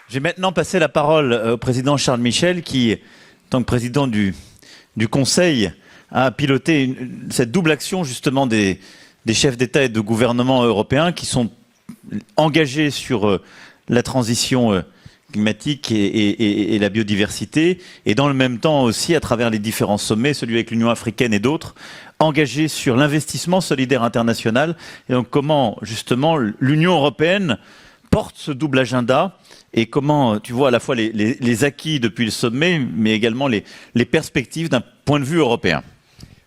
Je vais maintenant passer la parole au président Charles Michel qui, en tant que président du Conseil, a piloté cette double action justement des chefs d'État et de gouvernement européens qui sont engagés sur la transition climatique et la biodiversité, et dans le même temps aussi, à travers les différents sommets, celui avec l'Union africaine et d'autres, engagés sur l'investissement solidaire international. Et donc comment justement l'Union européenne porte ce double agenda et comment tu vois à la fois les acquis depuis le sommet, mais également les perspectives d'un point de vue européen.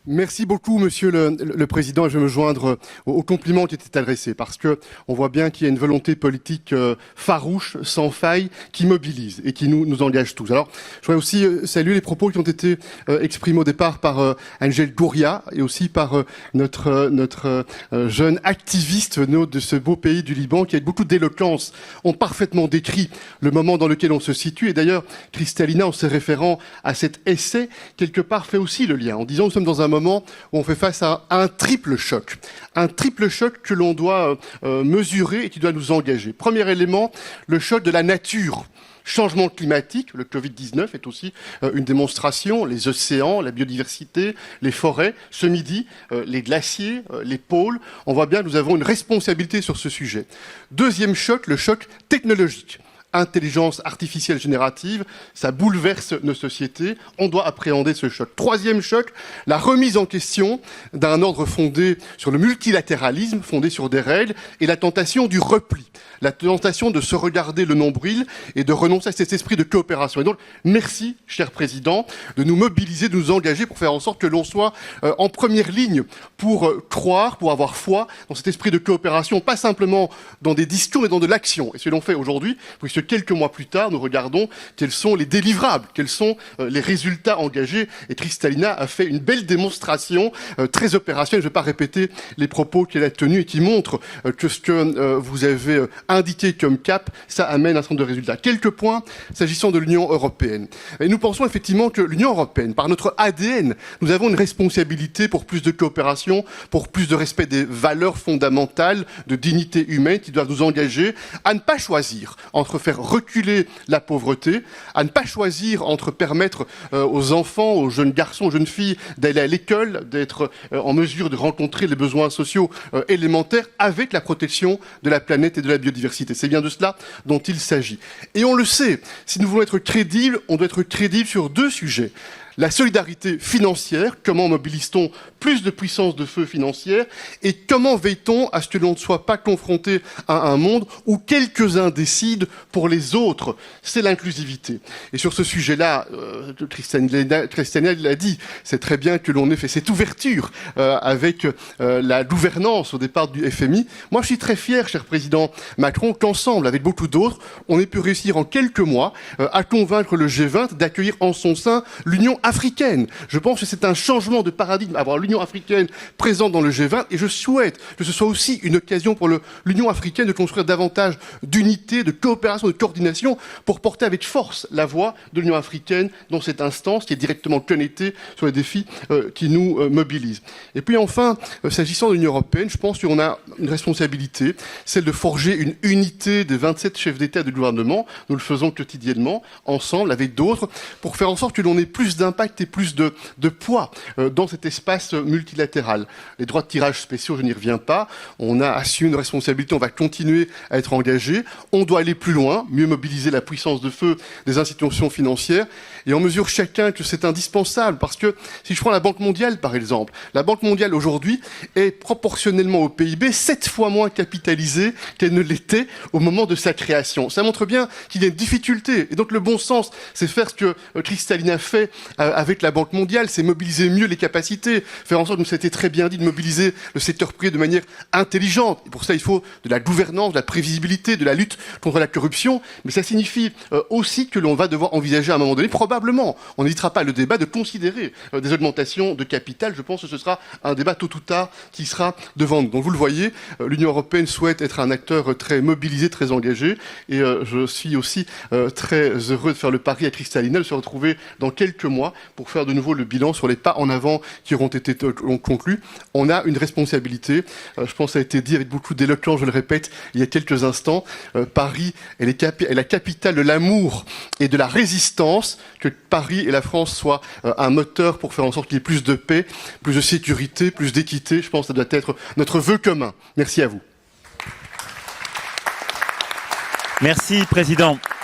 Merci beaucoup, Monsieur le Président. Je vais me joindre aux compliments qui étaient adressés parce que on voit bien qu'il y a une volonté politique farouche, sans faille, qui mobilise et qui nous engage tous. Alors, je voudrais aussi saluer les propos qui ont été exprimés au départ par Angel Gurria et aussi par notre jeune activiste de ce beau pays du Liban qui, avec beaucoup d'éloquence, ont parfaitement décrit le moment dans lequel on se situe. Et d'ailleurs, Kristalina, en se référant à cet essai, quelque part fait aussi le lien en disant nous sommes dans un moment où on fait face à un triple choc que l'on doit mesurer et qui doit nous engager. Premier élément, le choc de la nature. Changement climatique, le Covid-19 est aussi une démonstration, les océans, la biodiversité, les forêts, ce midi, les glaciers, les pôles, on voit bien que nous avons une responsabilité sur ce sujet. Deuxième choc, le choc technologique. Intelligence artificielle générative, ça bouleverse nos sociétés, on doit appréhender ce choc. Troisième choc, la remise en question d'un ordre fondé sur le multilatéralisme, fondé sur des règles, et la tentation du repli, la tentation de se regarder le nombril et de renoncer à cet esprit de coopération. Et donc, merci, cher Président, de nous mobiliser, de nous engager pour faire en sorte que l'on soit en première ligne pour croire, pour avoir foi dans cet esprit de coopération, pas simplement dans des discours, mais dans de l'action. Et ce que l'on fait aujourd'hui, puisque quelques mois plus tard, nous regardons quels sont les délivrables, quels sont les résultats engagés. Et Kristalina a fait une belle démonstration très opérationnelle. Je ne vais pas répéter les propos qu'elle a tenus et qui montrent que ce que vous avez indiqué comme cap, ça amène un certain nombre de résultats. Quelques points s'agissant de l'Union européenne. Et nous pensons effectivement que l'Union européenne, par notre ADN, nous avons une responsabilité pour plus de coopération, pour plus de respect des valeurs fondamentales, de dignité humaine qui doivent nous engager à ne pas choisir entre faire reculer la pauvreté, à ne pas choisir entre permettre aux enfants, aux jeunes garçons, aux jeunes filles d'aller à l'école, d'être en mesure de rencontrer les besoins sociaux élémentaires avec la protection de la planète et de la biodiversité. C'est bien de cela dont il s'agit. Et on le sait, si nous voulons être crédibles, on doit être crédibles sur deux sujets. La solidarité financière, comment mobilise-t-on plus de puissance de feu financière et comment veille-t-on à ce que l'on ne soit pas confronté à un monde où quelques-uns décident pour les autres. C'est l'inclusivité. Et sur ce sujet-là, Kristalina l'a dit, c'est très bien que l'on ait fait cette ouverture avec la gouvernance au départ du FMI. Moi, je suis très fier, cher président Macron, qu'ensemble, avec beaucoup d'autres, on ait pu réussir en quelques mois à convaincre le G20 d'accueillir en son sein l'Union africaine. Je pense que c'est un changement de paradigme, avoir l'Union africaine présente dans le G20, et je souhaite que ce soit aussi une occasion pour l'Union africaine de construire davantage d'unité, de coopération, de coordination, pour porter avec force la voix de l'Union africaine dans cette instance qui est directement connectée sur les défis qui nous mobilisent. Et puis enfin, s'agissant de l'Union européenne, je pense qu'on a une responsabilité, celle de forger une unité des 27 chefs d'État et de gouvernement. Nous le faisons quotidiennement, ensemble, avec d'autres, pour faire en sorte que l'on ait plus d'impact et plus de poids dans cet espace multilatéral. Les droits de tirage spéciaux, je n'y reviens pas. On a assumé une responsabilité, on va continuer à être engagé. On doit aller plus loin, mieux mobiliser la puissance de feu des institutions financières. Et on mesure chacun que c'est indispensable. Parce que si je prends la Banque mondiale, par exemple, la Banque mondiale aujourd'hui est proportionnellement au PIB 7 fois moins capitalisée qu'elle ne l'était au moment de sa création. Ça montre bien qu'il y a une difficulté. Et donc le bon sens, c'est faire ce que Kristalina fait avec la Banque mondiale, c'est mobiliser mieux les capacités, faire en sorte, comme ça a été très bien dit, de mobiliser le secteur privé de manière intelligente. Et pour ça, il faut de la gouvernance, de la prévisibilité, de la lutte contre la corruption. Mais ça signifie aussi que l'on va devoir envisager à un moment donné, probablement, on n'hésitera pas le débat de considérer des augmentations de capital. Je pense que ce sera un débat tôt ou tard qui sera devant nous. Donc vous le voyez, l'Union européenne souhaite être un acteur très mobilisé, très engagé. Et je suis aussi très heureux de faire le pari à Kristalina de se retrouver dans quelques mois mois pour faire de nouveau le bilan sur les pas en avant qui auront été conclus. On a une responsabilité. Je pense que ça a été dit avec beaucoup d'éloquence, je le répète, il y a quelques instants. Paris est la capitale de l'amour et de la résistance. Que Paris et la France soient un moteur pour faire en sorte qu'il y ait plus de paix, plus de sécurité, plus d'équité. Je pense que ça doit être notre vœu commun. Merci à vous. Merci, Président.